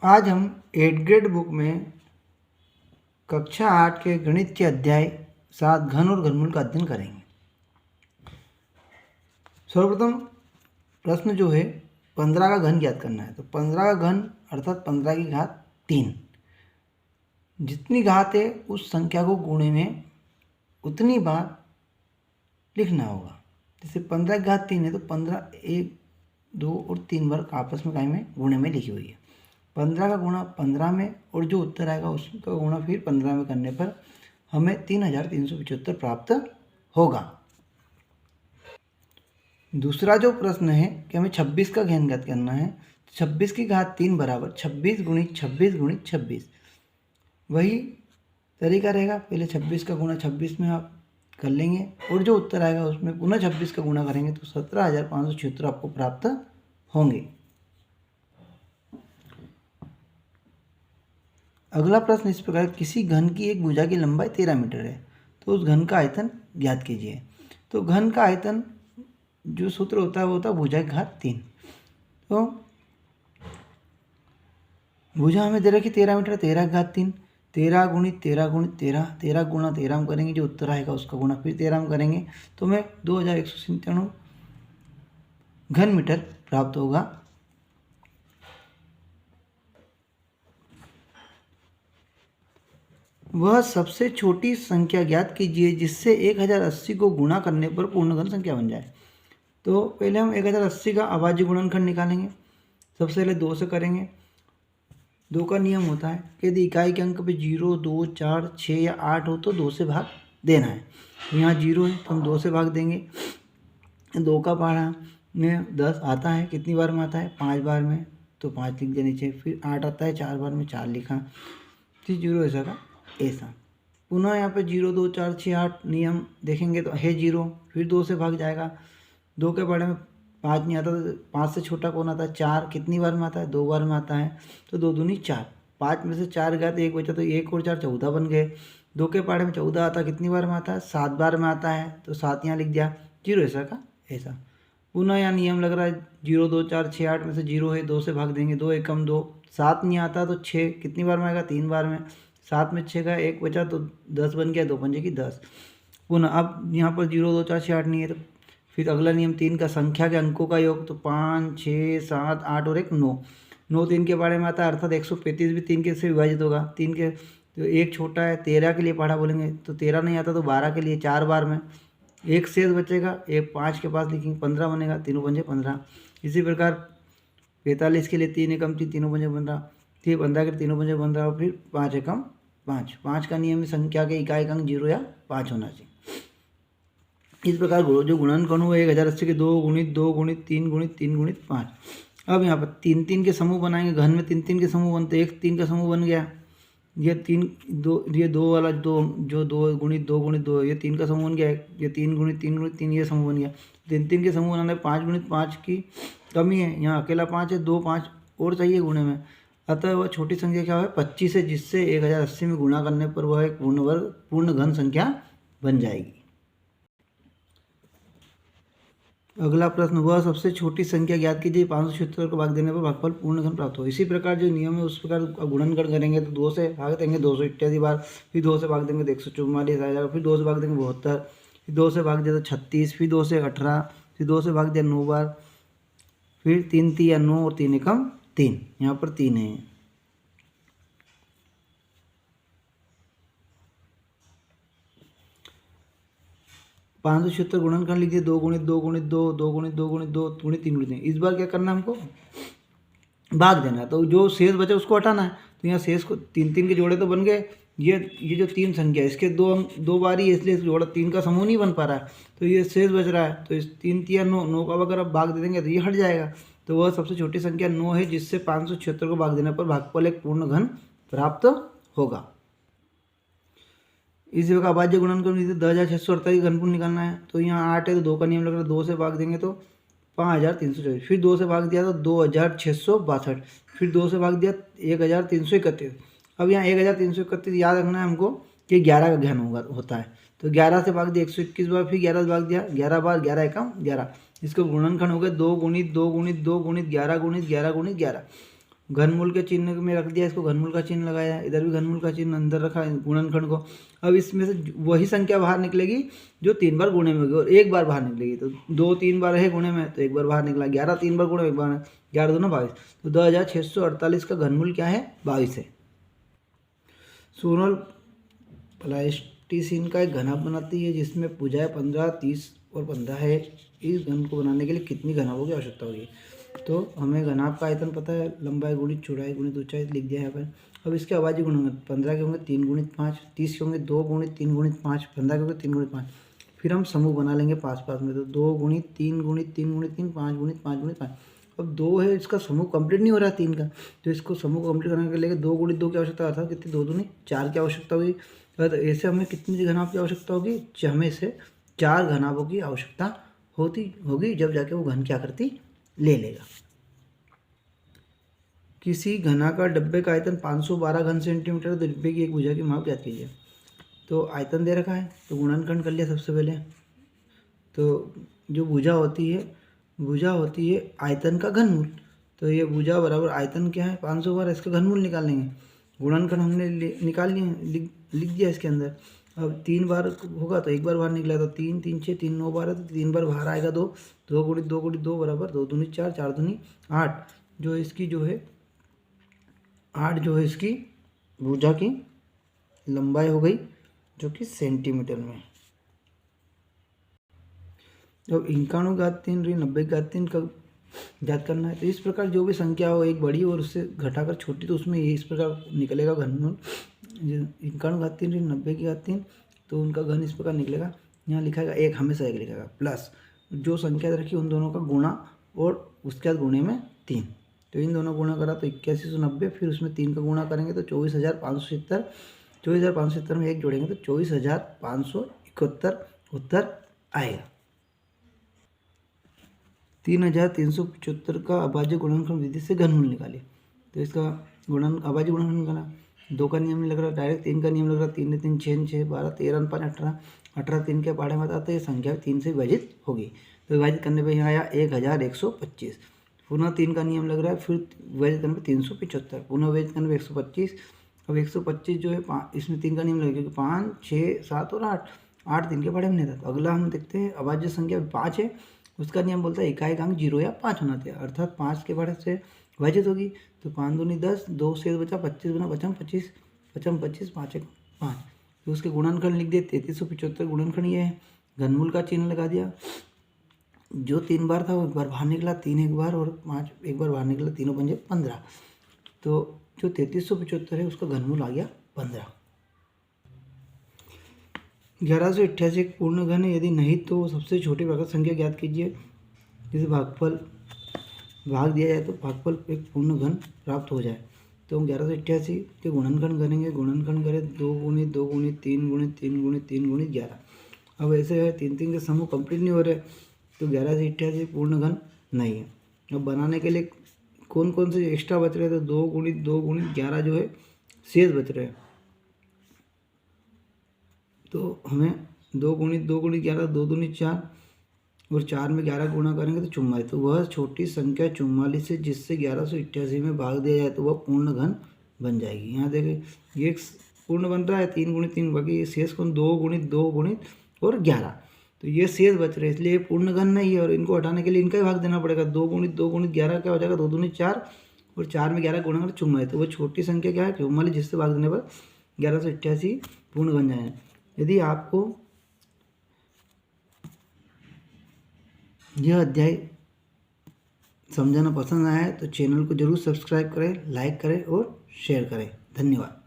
आज हम 8th grade book में कक्षा 8 के गणित के अध्याय 7 घन और घनमूल का अध्ययन करेंगे। सर्वप्रथम प्रश्न जो है 15 का घन ज्ञात करना है। तो 15 का घन अर्थात 15 की घात 3, जितनी घात है उस संख्या को गुणे में उतनी बार लिखना होगा। जैसे 15 की घात 3 है तो 15 1 2 और 3 बार आपस में में गुणे में लिखी हुई है। 15 का गुणा 15 में और जो उत्तर आएगा उसका गुणा फिर 15 में करने पर हमें 3375 प्राप्त होगा। दूसरा जो प्रश्न है कि हमें 26 का घन ज्ञात करना है। 26 की घात 3 बराबर 26 गुणित 26 गुणित 26। वही तरीका रहेगा, पहले 26 का गुणा 26 में आप कर लेंगे और जो उत्तर आएगा उसमें पुनः 26 का गुणा करेंगे तो 17,576 आपको प्राप्त होंगे। अगला प्रश्न इस प्रकार, किसी घन की एक भुजा की लंबाई 13 मीटर है तो उस घन का आयतन ज्ञात कीजिए। तो घन का आयतन जो सूत्र होता है वो होता है भुजा की घात 3। तो भुजा हमें दे रखी 13 मीटर, 13 की घात 3, 13 गुणित 13 गुणित 13, 13 गुणा 13 हम करेंगे, जो उत्तर आएगा उसका गुणा फिर 13 हम करेंगे तो हमें 2197 घन मीटर प्राप्त होगा। वह सबसे छोटी संख्या ज्ञात कीजिए जिससे 1080 को गुणा करने पर पूर्ण घन संख्या बन जाए। तो पहले हम 1080 का अभाज्य गुणनखंड निकालेंगे। सबसे पहले 2 से करेंगे। 2 का नियम होता है कि यदि इकाई के अंक पे 0, 2, 4, 6 या 8 हो तो 2 से भाग देना है। तो यहाँ 0 है तो हम 2 से भाग देंगे। 2 का पहाड़ा में 10 आता है, कितनी बार में आता है? 5 बार में, तो 5 लिख दिया नीचे। फिर 8 आता है 4 बार में, 4 लिखा। फिर 0 ऐसा का ऐसा। पुनः यहाँ पे 0, 2, 4, 6, 8 नियम देखेंगे तो है 0, फिर 2 से भाग जाएगा। 2 के बारे में 5 नहीं आता तो 5 से छोटा कौन आता है? 4 कितनी बार में आता है? 2 बार में आता है। तो 2 दूनी 4, 5 में से 4 गया तो 1 बचा, तो 1 और 4 14 बन गए। 2 के पहाड़े में 14 आता, कितनी बार में आता है? 7 बार में आता है, तो 7 यहाँ लिख दिया। 0 ऐसा का ऐसा। पुनः यहाँ नियम लग रहा है 0, 2, 4, 6, 8 में से 0 है, 2 से भाग देंगे। 2 एकम 2, 7 नहीं आता तो 6 कितनी बार में आएगा? 3 बार में। 7 में 6 का 1 बचा तो 10 बन गया, 2 पंजे की 10। पुनः अब यहाँ पर 0, 2, 4, 6, 8 नहीं है तो फिर अगला नियम 3 का, संख्या के अंकों का योग, तो 5, 6, 7, 8 और 1 9। 9 3 के बारे में आता है, अर्थात 135 भी 3 के से विभाजित होगा। 3 के तो एक छोटा है, 13 के लिए पढ़ा बोलेंगे तो 13 नहीं आता तो 12 के लिए 4 बार में। एक शेष बचेगा, एक 5 के पास लिखेंगे, 15 बनेगा, तीनों पंजे 15। इसी प्रकार 45 के लिए 3 एकम 3, तीनों पंजे 15। फिर 15 के तीनों पंजे 15 और फिर 5 एकम 5। 5 का नियम संख्या के इकाई का अंक 0 या 5 होना चाहिए। इस प्रकार जो गुणनखंड हुआ 1080 के 2 गुणित 2 गुणित 3 गुणित 3 गुणित 5। अब यहाँ पर 3 3 के समूह बनाएंगे। घन में 3 3 के समूह बनते, एक 3 का समूह बन गया। ये 3 2, ये 2 वाला 2 जो 2 गुणित 2 गुणित 2, ये 3 का समूह बन गया। ये 3 गुणित 3 गुणित 3, ये समूह बन गया। 3 3 के समूह बनाने 5 गुणित 5 की कमी है, यहाँ अकेला 5 है, 2 5 और चाहिए गुणे में। अतः वह छोटी संख्या क्या है? 25 है, जिससे 1080 में गुणा करने पर वह एक पूर्ण घन संख्या बन जाएगी। अगला प्रश्न, वह सबसे छोटी संख्या ज्ञात कीजिए 576 को भाग देने पर भागफल पूर्ण घन प्राप्त हो। इसी प्रकार जो नियम है उस प्रकार गुणनखंड करेंगे तो 2 से भाग देंगे 288 बार, फिर 2 से भाग देंगे तो 144 आ जाएगा, फिर 2 से भाग देंगे 72, फिर 2 से भाग दिया तो 36, फिर 2 से 18, फिर 2 से भाग दिया 9 बार, फिर 3 3 या 9 और 3 एकम 3, यहाँ पर 3 है। पाँच सौ छिहत्तर गुणनखंड लिखिए 2 गुणित 2 गुणित 2, 2 गुणित 2 गुणित 2 गुणित 3 गुणित 3। इस बार क्या करना है हमको? भाग देना है। तो जो शेष बचे उसको हटाना है। तो यहाँ शेष को 3 3 के जोड़े तो बन गए। ये जो 3 संख्या है इसके 2 बार ही, इसलिए जोड़ा 3 का समूह नहीं बन पा रहा है, तो ये शेष बच रहा है। तो इस 3 3 9 9 का अगर आप भाग दे देंगे तो ये हट जाएगा। तो वह सबसे छोटी संख्या 9 है, जिससे 576 को भाग देने पर भागफल एक पूर्ण घन प्राप्त होगा। इसी प्रकार अभाज्य गुणनखंड 10,648 घनफुट निकालना है। तो यहाँ 8 है तो 2 का नियम लग रहा है, 2 से भाग देंगे तो 5324, फिर 2 से भाग दिया तो 2662, फिर 2 से भाग दिया 1331। अब यहाँ 1331 याद रखना है हमको कि 11 का घन होता है। तो 11 से भाग दिया 121 बार, फिर 11 से भाग दिया 11 बार, 11 एकम 11। इसका गुणनखंड हो गया 2 गुणित 2 गुणित 2 गुणित 11 गुणित 11 गुणित 11। घनमूल के चिन्ह में रख दिया, इसको घनमूल का चिन्ह लगाया, इधर भी घनमूल का चिन्ह अंदर रखा गुणनखंड को। अब इसमें से वही संख्या बाहर निकलेगी जो 3 बार गुणे में होगी और 1 बार बाहर निकलेगी। तो 2 3 बार है गुणे में तो 1 बार बाहर निकला, 11 3 बार गुणे में 1 बार, 11 दूना 22, तो 2648 का घनमूल क्या है? 22 है। सोनल प्लास्टिसिन का एक घनाभ बनाती है जिसमें भुजाएं 15, 30 और 15 है। इस घन को बनाने के लिए कितनी घनाभों की आवश्यकता होगी? तो हमें घनाभ का आयतन पता है, लंबाई गुणित चौड़ाई गुणित ऊंचाई लिख दिया है यहाँ पर। अब इसके अभाज्य गुण होंगे, 15 के होंगे 3 गुणित 5, 30 के होंगे 2 गुणित 3 गुणित 5, 15 के होंगे 3 गुणित 5। फिर हम समूह बना लेंगे पास पास में, तो 2 गुणित 3 गुणित 3 गुणित 3, 5 गुणित 5 गुणित 5। अब 2 है, इसका समूह कंप्लीट नहीं हो रहा 3 का, तो इसको समूह कंप्लीट करने के लिए 2 गुणित 2 की आवश्यकता, अर्थात कितनी 2 दूनी 4 की आवश्यकता होगी। तो ऐसे हमें कितनी घनाभ की आवश्यकता होगी? हमें से 4 घनाभों की आवश्यकता होगी, जब जाके वो घन क्या करती? ले लेगा। किसी घनाकार डब्बे का आयतन 512 घन सेंटीमीटर, तो डिब्बे की एक भुजा की माप ज्ञात कीजिए। तो आयतन दे रखा है तो गुणनखंड कर लिया सबसे पहले। तो जो भुजा होती है आयतन का घनमूल, तो ये भुजा बराबर आयतन क्या है? 512, इसका घनमूल निकालेंगे। गुणनखंड हमने निकाल लिए, लिख दिया इसके अंदर। अब 3 बार होगा तो 1 बार बाहर निकला, तो 3 3 6 3 9 12, तो 3 बार बाहर आएगा 2, 2 गुणित 2 गुणित 2 बराबर 2 दूनी 4, 4 दूनी 8। जो इसकी जो है 8 जो है इसकी भुजा की लंबाई हो गई, जो कि सेंटीमीटर में। अब 91 घात 3 ऋण 90 घात 3 का ज्ञात करना है। तो इस प्रकार जो भी संख्या हो एक बड़ी और उससे घटाकर छोटी, तो उसमें ये इस प्रकार निकलेगा घनमूल। 91 घात 3 ऋण 90 की घात 3, तो उनका घन इस प्रकार निकलेगा। यहाँ लिखाएगा 1, हमेशा 1 लिखेगा, प्लस जो संख्या रखी उन दोनों का गुणा और उसके बाद गुणे में 3। तो इन दोनों गुणा करा तो 8190, फिर उसमें 3 का गुणा करेंगे तो 24570, 24570 में 1 जोड़ेंगे तो 24571 उत्तर आएगा। 3375 का अभाज्य गुणनखंड विधि से घनमूल निकालिए। तो इसका अभाज्य गुणनखंड निकाला, 2 का नियम नहीं लग रहा, डायरेक्ट 3 का नियम लग रहा। 3 3 6 6 12, 13 5 18, 18 3 के पहाड़े में आता तो ये संख्या 3 से विभाजित होगी। तो विभाजित करने पे यहाँ आया 1125। पुनः 3 का नियम लग रहा है, फिर विभाजित करने पर 375, पुनः विभाजित करने पर 125। अब 125 जो है इसमें 3 का नियम लगेगा, क्योंकि 5 6 7 और 8 3 के पहाड़े में नहीं था। तो अगला हम देखते हैं, अभाज्य संख्या 5 है, उसका नियम बोलता है इकाई अंक 0 या 5 होना चाहिए, अर्थात 5 के पहाड़े से विभाजित होगी। तो 5 दूनी 10, 2 से बचा 25 गुना 55 25, 55 25 5 1 5। तो उसके गुणनखंड लिख दिए, 3375 गुणनखंड ये है। घनमूल का चिन्ह लगा दिया, जो 3 बार था वो 1 बार बाहर निकला, 3 1 बार और 5 1 बार बाहर निकला, तीनों पंजे 15। तो जो 3375 है उसका घनमूल आ गया 15। 1188 एक पूर्ण घन है, यदि नहीं तो सबसे छोटी प्राकृत संख्या ज्ञात कीजिए। जिसे भाग दिया जाए तो भागफल एक पूर्ण घन प्राप्त हो जाए। तो हम 1188 के गुणनखंड करेंगे, गुणनखंड करें 2 गुणित 2 गुणित 3 गुणित 3 गुणित 3 गुणित 11। अब ऐसे है 3 3 के समूह कंप्लीट नहीं हो रहे, तो 1188 पूर्ण घन नहीं है। अब बनाने के लिए कौन कौन से एक्स्ट्रा बच रहे हैं? तो 2 गुणित 2 गुणित 11 जो है शेष बच रहे हैं। तो हमें 2 गुणित 2 गुणित 11, 2 दूनी 4 और 4 में 11 गुणा करेंगे तो 44। तो वह छोटी संख्या 44 है जिससे 1188 में भाग दिया जाए तो वह पूर्ण घन बन जाएगी। यहाँ देखिए ये पूर्ण बन रहा है 3 गुणित 3, बाकी शेष कौन? 2 गुणित 2 गुणित और 11, तो ये शेष बच रहे हैं, इसलिए पूर्ण घन नहीं है और इनको हटाने के लिए इनका ही भाग देना पड़ेगा। 2 गुणित 2 गुणित 11 क्या हो जाएगा? 2 दूनी 4 और 4 में 11 गुणा कर 44। तो वो छोटी संख्या क्या है? 44, जिससे भाग देने पर 1188 पूर्ण घन जाएगा। यदि आपको यह अध्याय समझाना पसंद आया है तो चैनल को जरूर सब्सक्राइब करें, लाइक करें और शेयर करें। धन्यवाद।